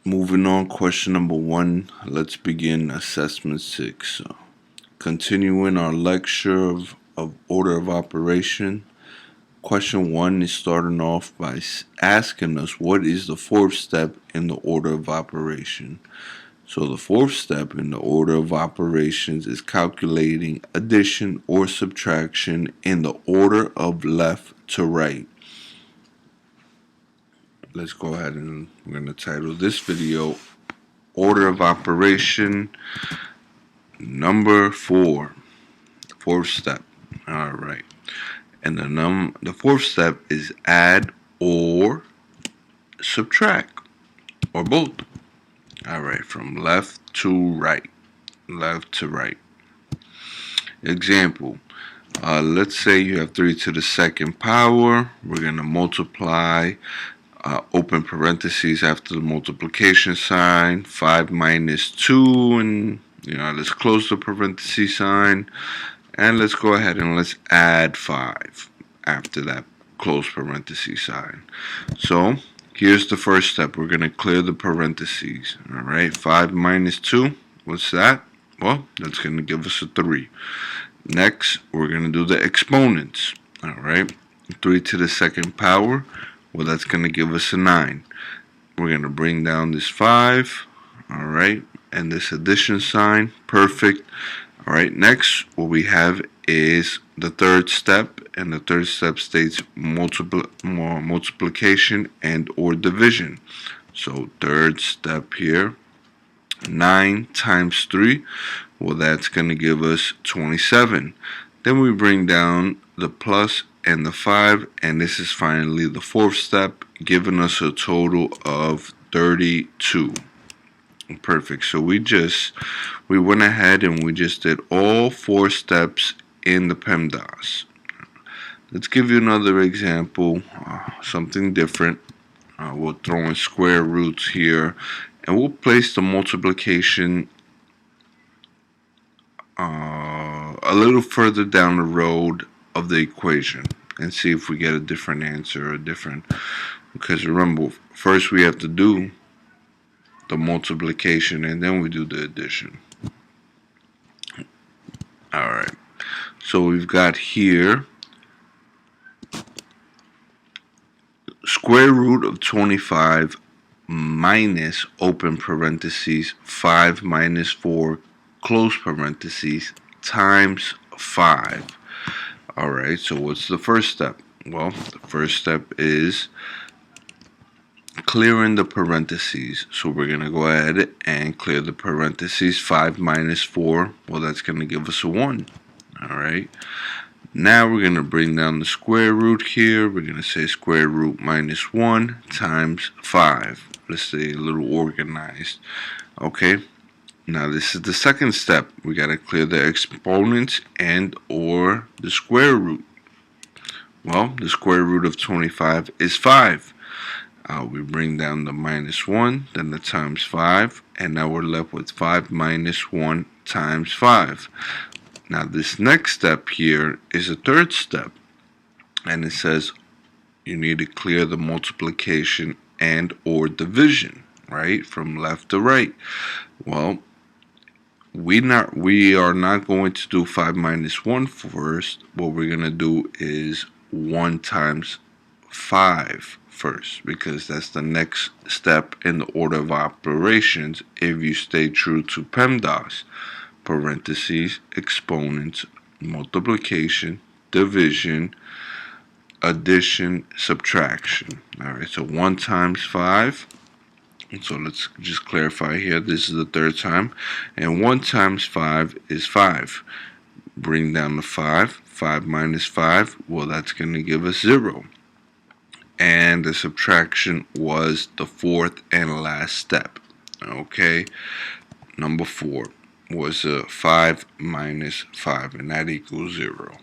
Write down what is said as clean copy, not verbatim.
Moving on, question number 1. Let's begin assessment 6. Continuing our lecture of order of operation. Question 1 is starting off by asking us what is the fourth step in the order of operation. So the fourth step in the order of operations is calculating addition or subtraction in the order of left to right. Let's go ahead and we're going to title this video Order of Operation number 4. Fourth step. Alright. And the fourth step is add or subtract. Or both. Alright, from left to right. Left to right. Example. Let's say you have 3 to the second power. We're going to multiply, open parentheses after the multiplication sign, 5 minus 2, and let's close the parenthesis sign, and let's go ahead and let's add 5 after that close parenthesis sign. So here's the first step. We're going to clear the parentheses. Alright, 5 minus 2, what's that? Well, that's going to give us a 3. Next, we're going to do the exponents. Alright, 3 to the second power, well, that's going to give us a 9. We're going to bring down this 5, alright, and this addition sign, perfect. Alright, next, what we have is the third step, and the third step states multiplication and or division. So, third step here, 9 times 3, well, that's going to give us 27. Then we bring down the plus and the 5, and this is finally the fourth step, giving us a total of 32. Perfect. So we went ahead and we just did all 4 steps in the PEMDAS. Let's give you another example, something different. We'll throw in square roots here, and we'll place the multiplication a little further down the road of the equation and see if we get a different answer or because remember, first we have to do the multiplication and then we do the addition. Alright, so we've got here square root of 25 minus open parentheses 5 minus 4 close parentheses times 5. Alright, so what's the first step? Well, the first step is clearing the parentheses. So we're going to go ahead and clear the parentheses. 5 minus 4, well, that's going to give us a 1. Alright, now we're going to bring down the square root here. We're going to say square root minus 1 times 5. Let's stay a little organized. Okay, now this is the second step. We got to clear the exponents and or the square root. Well, the square root of 25 is 5. We bring down the minus 1, then the times 5, and now we're left with 5 minus 1 times 5. Now this next step here is a third step, and it says you need to clear the multiplication and or division, right, from left to right. Well, we are not going to do 5 minus 1 first. What we're going to do is 1 times 5 first, because that's the next step in the order of operations if you stay true to PEMDAS. Parentheses, exponents, multiplication, division, addition, subtraction. Alright, so 1 times 5. So let's just clarify here. This is the third time. And 1 times 5 is 5. Bring down the 5. 5 minus 5, well, that's going to give us 0. And the subtraction was the fourth and last step. Okay, number 4 was 5 minus 5, and that equals 0.